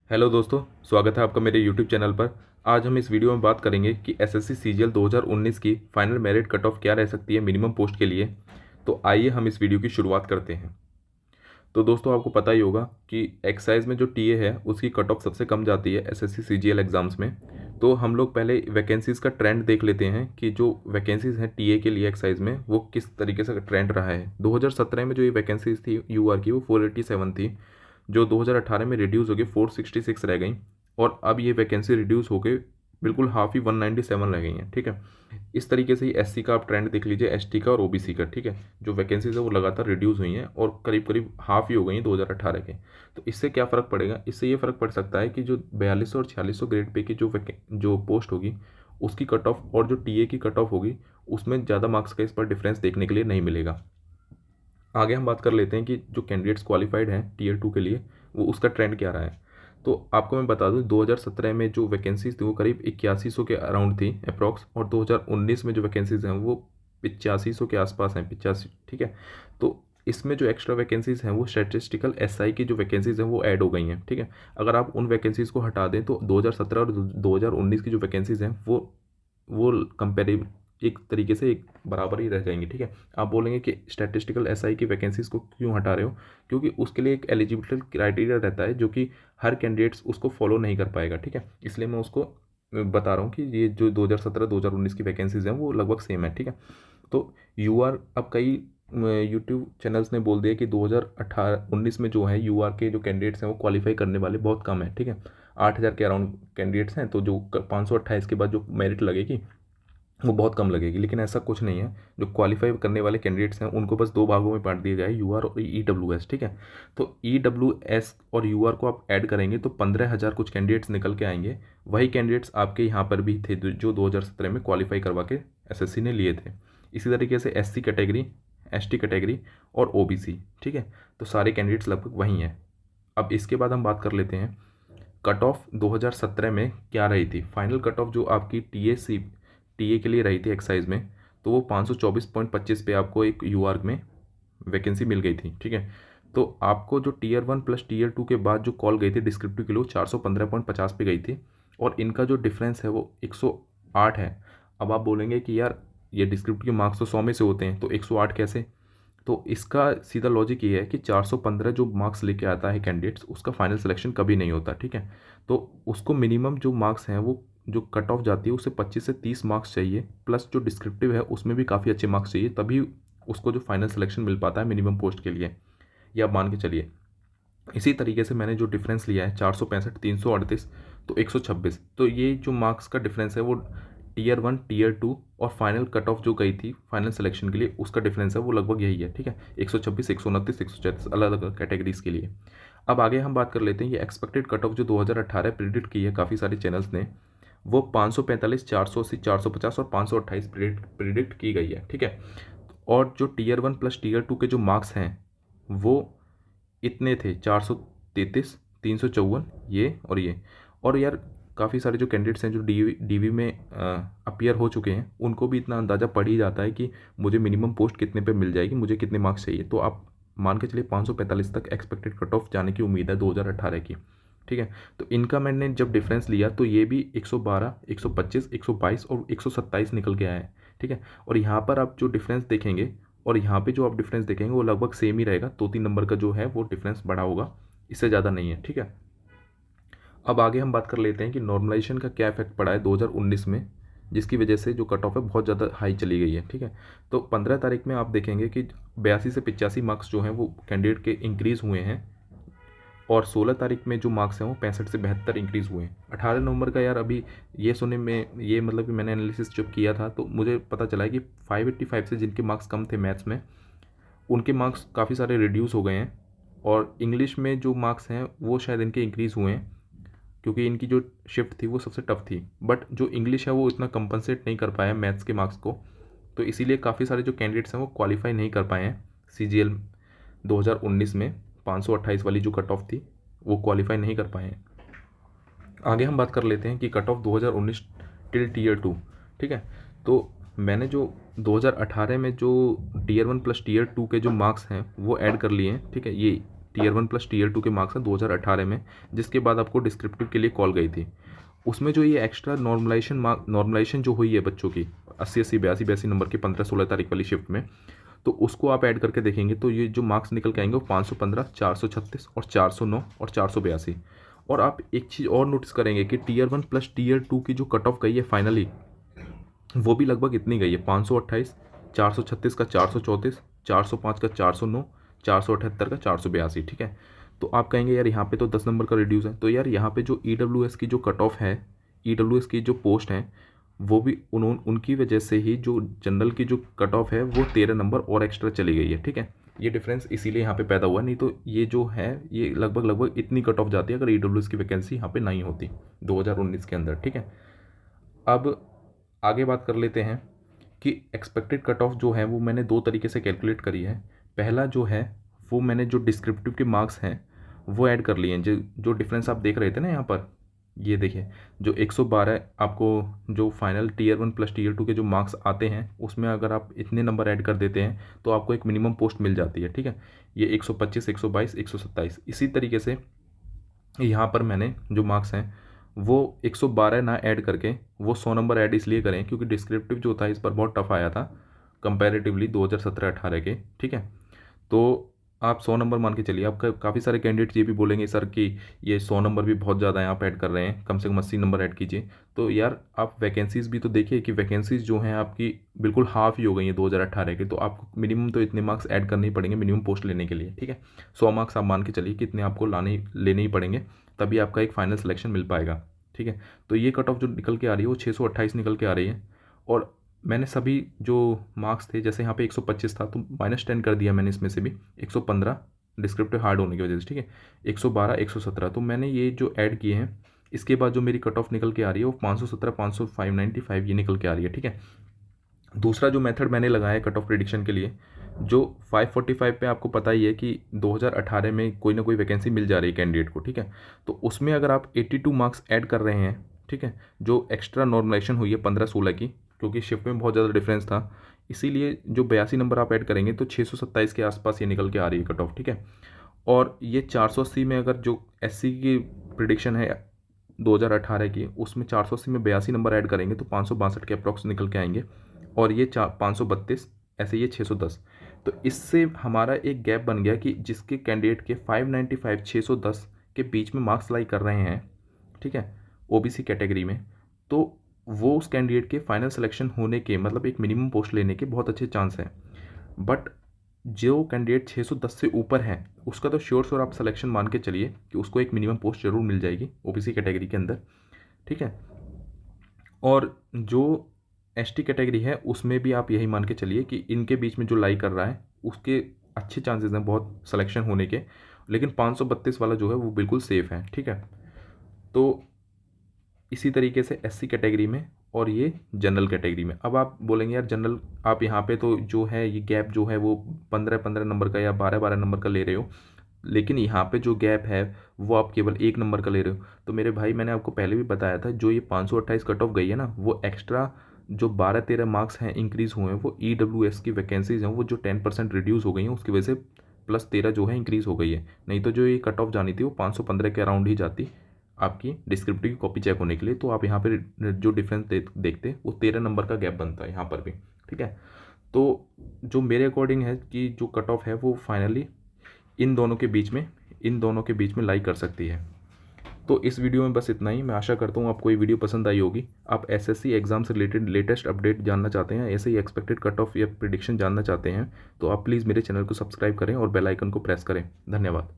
Hello दोस्तों, स्वागत है आपका मेरे यूट्यूब चैनल पर। आज हम इस वीडियो में बात करेंगे कि एसएससी सीजीएल 2019 की फाइनल मेरिट कट ऑफ क्या रह सकती है मिनिमम पोस्ट के लिए। तो आइए हम इस वीडियो की शुरुआत करते हैं। तो दोस्तों, आपको पता ही होगा कि एक्साइज में जो टीए है उसकी कट ऑफ सबसे कम जाती है एसएससी सीजीएल एग्जाम्स में। तो हम लोग पहले वैकेंसीज़ का ट्रेंड देख लेते हैं कि जो वैकेंसीज़ हैं टीए के लिए एक्साइज में वो किस तरीके से ट्रेंड रहा है। 2017 में जो ये वैकेंसीज थी यूआर की वो 487 थी, जो 2018 में रिड्यूस हो गई 466 रह गई। और अब ये वैकेंसी रिड्यूस हो गई, बिल्कुल हाफ ही 197 रह गई हैं। ठीक है, इस तरीके से ही एससी का आप ट्रेंड देख लीजिए, एसटी का और ओबीसी का। ठीक है, जो वैकेंसीज है वो लगातार रिड्यूस हुई हैं और करीब करीब हाफ ही हो गई हैं 2018 के। तो इससे क्या फ़र्क पड़ेगा? इससे ये फ़र्क पड़ सकता है कि जो 4200 और 4600 ग्रेड पे की जो पोस्ट होगी उसकी कट ऑफ और जो टीए की कट ऑफ होगी उसमें ज़्यादा मार्क्स का इस पर डिफरेंस देखने के लिए नहीं मिलेगा। आगे हम बात कर लेते हैं कि जो कैंडिडेट्स क्वालिफाइड हैं टीयर 2 के लिए वो उसका ट्रेंड क्या रहा है। तो आपको मैं बता दूं, 2017 में जो वैकेंसीज थी वो करीब 8100 के अराउंड थी अप्रॉक्स, और 2019 में जो वैकेंसीज हैं वो 8500 के आसपास हैं, 85। ठीक है, तो इसमें जो एक्स्ट्रा वैकेंसीज हैं वो स्टैटिस्टिकल एसआई की जो वैकेंसीज हैं वो ऐड हो गई हैं। ठीक है, अगर आप उन वैकेंसीज को हटा दें तो 2017 और 2019 की जो वैकेंसीज हैं वो कंपेरेबल एक तरीके से एक बराबर ही रह जाएंगी। ठीक है, आप बोलेंगे कि स्टैटिस्टिकल एसआई की वैकेंसीज को क्यों हटा रहे हो? क्योंकि उसके लिए एक एलिजिबिलिटी क्राइटेरिया रहता है जो कि हर कैंडिडेट्स उसको फॉलो नहीं कर पाएगा। ठीक है, इसलिए मैं उसको बता रहा हूँ कि ये जो 2017-2019 की वैकेंसीज हैं वो लगभग सेम है। ठीक है, तो यूआर अब कई यूट्यूब चैनल्स ने बोल दिया कि 2018-19 में जो है यूआर के जो कैंडिडेट्स हैं वो क्वालिफाई करने वाले बहुत कम है। ठीक है, 8000 के अराउंड कैंडिडेट्स हैं, तो जो 528 के बाद जो मेरिट लगेगी वो बहुत कम लगेगी। लेकिन ऐसा कुछ नहीं है, जो क्वालिफाई करने वाले कैंडिडेट्स हैं उनको बस दो भागों में बांट दिया गया है, यूआर और ईडब्ल्यूएस। ठीक है, तो ईडब्ल्यूएस और यूआर को आप ऐड करेंगे तो 15,000 कुछ कैंडिडेट्स निकल के आएंगे। वही कैंडिडेट्स आपके यहाँ पर भी थे जो 2017 में क्वालिफाई करवा के एसएससी ने लिए थे। इसी तरीके से एससी कैटेगरी, एसटी कैटेगरी और ओबीसी। ठीक है, तो सारे कैंडिडेट्स लगभग वही हैं। अब इसके बाद हम बात कर लेते हैं कट ऑफ 2017 में क्या रही थी। फाइनल कट ऑफ जो आपकी टीए के लिए रही थी एक्साइज में, तो वो 524.25 पे आपको एक यूआर में वैकेंसी मिल गई थी। ठीक है, तो आपको जो टीयर 1 प्लस टीयर 2 के बाद जो कॉल गई थी डिस्क्रिप्टिव के लिए 415.50 पे गई थी, और इनका जो डिफरेंस है वो 108 है। अब आप बोलेंगे कि यार ये डिस्क्रिप्टिव के मार्क्स तो 100 में से होते हैं, तो 108 कैसे? तो इसका सीधा लॉजिक ये है कि 415 जो मार्क्स लेके आता है कैंडिडेट्स उसका फाइनल सिलेक्शन कभी नहीं होता। ठीक है, तो उसको मिनिमम जो मार्क्स हैं वो जो कट ऑफ जाती है उसे 25 से 30 मार्क्स चाहिए, प्लस जो डिस्क्रिप्टिव है उसमें भी काफ़ी अच्छे मार्क्स चाहिए, तभी उसको जो फाइनल सिलेक्शन मिल पाता है मिनिमम पोस्ट के लिए। या आप मान के चलिए, इसी तरीके से मैंने जो डिफरेंस लिया है 465, 338, तो 126, तो ये जो मार्क्स का डिफरेंस है वो टीयर 1, टीयर 2 और फाइनल कट ऑफ जो गई थी फाइनल सिलेक्शन के लिए उसका डिफरेंस है वो लगभग यही है। ठीक है, 126, 129, 134 अलग अलग कैटेगरीज के लिए। अब आगे हम बात कर लेते हैं ये एक्सपेक्टेड कट ऑफ जो 2018 प्रिडिक्ट की है काफ़ी सारे चैनल्स ने, वो 545, 480, 450 और 528 प्रिडिक्ट की गई है। ठीक है, और जो टीयर 1 प्लस टीयर 2 के जो मार्क्स हैं वो इतने थे, 433, 354, ये और ये। और यार काफ़ी सारे जो कैंडिडेट्स हैं जो डीवी में अपीयर हो चुके हैं उनको भी इतना अंदाज़ा पड़ ही जाता है कि मुझे मिनिमम पोस्ट कितने पे मिल जाएगी, मुझे कितने मार्क्स चाहिए। तो आप मान के चलिए 545 तक एक्सपेक्टेड कट ऑफ जाने की उम्मीद है 2018 की। ठीक है, तो इनका मैंने जब डिफरेंस लिया तो ये भी 112, 125, 122 और 127 निकल के आया है। ठीक है, और यहाँ पर आप जो डिफरेंस देखेंगे और यहाँ पे जो आप डिफरेंस देखेंगे वो लगभग सेम ही रहेगा, 2-3 नंबर का जो है वो डिफरेंस बढ़ा होगा, इससे ज़्यादा नहीं है। ठीक है, अब आगे हम बात कर लेते हैं कि नॉर्मलाइजेशन का क्या इफेक्ट पड़ा है 2019 में, जिसकी वजह से जो कट ऑफ है बहुत ज़्यादा हाई चली गई है। ठीक है, तो 15 तारीख में आप देखेंगे कि 82 से 85 मार्क्स जो हैं वो कैंडिडेट के इंक्रीज़ हुए हैं, और 16 तारीख में जो मार्क्स हैं वो 65 से 72 इंक्रीज़ हुए हैं। 18 नवंबर का यार अभी ये सुनने में ये मतलब कि मैंने एनालिसिस जब किया था तो मुझे पता चला है कि 585 से जिनके मार्क्स कम थे मैथ्स में उनके मार्क्स काफ़ी सारे रिड्यूस हो गए हैं, और इंग्लिश में जो मार्क्स हैं वो शायद इनके इंक्रीज़ हुए हैं, क्योंकि इनकी जो शिफ्ट थी वो सबसे टफ थी, बट जो इंग्लिश है वो इतना कंपनसेट नहीं कर पाया मैथ्स के मार्क्स को। तो इसीलिए काफ़ी सारे जो कैंडिडेट्स हैं वो क्वालिफाई नहीं कर पाए हैं सीजीएल 2019 में। 528 वाली जो कट ऑफ थी वो क्वालिफाई नहीं कर पाए हैं। आगे हम बात कर लेते हैं कि कट ऑफ 2019 टिल टीयर 2। ठीक है, तो मैंने जो 2018 में जो टीयर 1 प्लस टीयर 2 के जो मार्क्स हैं वो ऐड कर लिए हैं। ठीक है, ये टीयर 1 प्लस टीयर 2 के मार्क्स हैं 2018 में, जिसके बाद आपको डिस्क्रिप्टिव के लिए कॉल गई थी। उसमें जो ये एक्स्ट्रा नॉर्मलाइजेशन जो हुई है बच्चों की 80 80 82 नंबर की 15-16 तारीख वाली शिफ्ट में, तो उसको आप ऐड करके देखेंगे तो ये जो मार्क्स निकल के आएंगे वो 515, 436 और 409 और 482। और आप एक चीज़ और नोटिस करेंगे कि टीयर 1 प्लस टीयर 2 की जो कट ऑफ गई है फाइनली, वो भी लगभग इतनी गई है, 528, 436 का 434, 405 का 409, 478 का 482। ठीक है, तो आप कहेंगे यार यहाँ पे तो 10 नंबर का रिड्यूस है, तो यार यहाँ पे जो EWS की जो कट ऑफ है, EWS की जो पोस्ट हैं, वो भी उनकी वजह से ही जो जनरल की जो कट ऑफ है वो 13 नंबर और एक्स्ट्रा चली गई है। ठीक है, ये डिफरेंस इसीलिए यहाँ पे पैदा हुआ, नहीं तो ये जो है ये लगभग इतनी कट ऑफ जाती है अगर EWS की वैकेंसी यहाँ पे नहीं होती 2019 के अंदर। ठीक है, अब आगे बात कर लेते हैं कि एक्सपेक्टेड कट ऑफ जो है वो मैंने दो तरीके से कैलकुलेट करी है। पहला जो है वो मैंने जो डिस्क्रिप्टिव के मार्क्स हैं वो ऐड कर लिए हैं, जो डिफरेंस आप देख रहे थे ना यहाँ पर, ये देखिए जो 112 आपको जो फाइनल टीयर 1 प्लस टीयर 2 के जो मार्क्स आते हैं उसमें अगर आप इतने नंबर ऐड कर देते हैं तो आपको एक मिनिमम पोस्ट मिल जाती है। ठीक है, ये 125, 122, 127। इसी तरीके से यहाँ पर मैंने जो मार्क्स हैं वो 112 ना ऐड करके वो 100 नंबर ऐड इसलिए करें क्योंकि डिस्क्रिप्टिव जो था इस पर बहुत टफ आया था कंपैरेटिवली 2017-18 के। ठीक है, तो आप 100 नंबर मान के चलिए। आपका काफ़ी सारे कैंडिडेट्स ये भी बोलेंगे सर कि ये 100 नंबर भी बहुत ज़्यादा है, आप ऐड कर रहे हैं, कम से कम 80 नंबर ऐड कीजिए। तो यार आप वैकेंसीज़ भी तो देखिए कि वैकेंसीज़ जो हैं आपकी बिल्कुल हाफ ही हो गई हैं 2018 की, तो आपको मिनिमम तो इतने मार्क्स ऐड करने ही पड़ेंगे मिनिमम पोस्ट लेने के लिए। ठीक है, 100 मार्क्स आप मान के चलिए कि इतने आपको लेने ही पड़ेंगे, तभी आपका एक फाइनल सिलेक्शन मिल पाएगा। ठीक है, तो ये कट ऑफ जो निकल के आ रही है वो 628 निकल के आ रही है। और मैंने सभी जो मार्क्स थे, जैसे यहाँ पे 125 था तो -10 कर दिया मैंने इसमें से भी, 115 डिस्क्रिप्टिव हार्ड होने की वजह से। ठीक है, 112, 117, तो मैंने ये जो ऐड किए हैं इसके बाद जो मेरी कट ऑफ निकल के आ रही है वो 517, 500, 595 ये निकल के आ रही है। ठीक है, दूसरा जो मेथड मैंने लगाया है कट ऑफ प्रिडिक्शन के लिए, जो 545 पे आपको पता ही है कि 2018 में कोई ना कोई वैकेंसी मिल जा रही है कैंडिडेट को। ठीक है, तो उसमें अगर आप 82 मार्क्स ऐड कर रहे हैं, ठीक है, जो एक्स्ट्रा नॉर्मलाइजेशन हुई है 15-16 की, क्योंकि शिफ्ट में बहुत ज़्यादा डिफरेंस था, इसीलिए जो 82 नंबर आप ऐड करेंगे तो 627 के आसपास ये निकल के आ रही है कट ऑफ। ठीक है, और ये 480 में अगर जो SC की प्रिडिक्शन है 2018 की, उसमें 480 में 82 नंबर ऐड करेंगे तो 562 के अप्रॉक्स निकल के आएंगे, और ये 532, ऐसे ये 610। तो इससे हमारा एक गैप बन गया कि जिसके कैंडिडेट के 595 610 के बीच में मार्क्स लाई कर रहे हैं, ठीक है, OBC कैटेगरी में, तो वो उस कैंडिडेट के फाइनल सिलेक्शन होने के, मतलब एक मिनिमम पोस्ट लेने के बहुत अच्छे चांस हैं। बट जो कैंडिडेट 610 से ऊपर है उसका तो श्योर आप सिलेक्शन मान के चलिए कि उसको एक मिनिमम पोस्ट जरूर मिल जाएगी OBC कैटेगरी के अंदर। ठीक है, और जो ST कैटेगरी है उसमें भी आप यही मान के चलिए कि इनके बीच में जो लाई कर रहा है उसके अच्छे चांसेस हैं बहुत सिलेक्शन होने के, लेकिन 532 वाला जो है वो बिल्कुल सेफ़ है। ठीक है, तो इसी तरीके से SC कैटेगरी में और ये जनरल कैटेगरी में। अब आप बोलेंगे यार जनरल आप यहाँ पे तो जो है ये गैप जो है वो 15-15 नंबर का या 12-12 नंबर का ले रहे हो, लेकिन यहाँ पे जो गैप है वो आप केवल 1 नंबर का ले रहे हो। तो मेरे भाई मैंने आपको पहले भी बताया था, जो ये 528 कट ऑफ गई है ना, वो एक्स्ट्रा जो 12-13 मार्क्स हैं इंक्रीज़ हुए हैं, वो EWS की वैकेंसीज़ हैं वो जो 10% रिड्यूस हो गई हैं उसकी वजह से +13 जो है इंक्रीज़ हो गई है। नहीं तो जो ये कट ऑफ जानी थी वो 515 के अराउंड ही जाती आपकी डिस्क्रिप्टिव की कॉपी चेक होने के लिए। तो आप यहाँ पर जो डिफरेंस देखते वो 13 नंबर का गैप बनता है यहाँ पर भी। ठीक है, तो जो मेरे अकॉर्डिंग है कि जो कट ऑफ है वो फाइनली इन दोनों के बीच में लाई कर सकती है। तो इस वीडियो में बस इतना ही। मैं आशा करता हूँ आपको ये वीडियो पसंद आई होगी। आप SSC एग्जाम से रिलेटेड लेटेस्ट अपडेट जानना चाहते हैं, ऐसे ही एक्सपेक्टेड कट ऑफ या प्रिडिक्शन जानना चाहते हैं, तो आप प्लीज़ मेरे चैनल को सब्सक्राइब करें और बेल आइकन को प्रेस करें। धन्यवाद।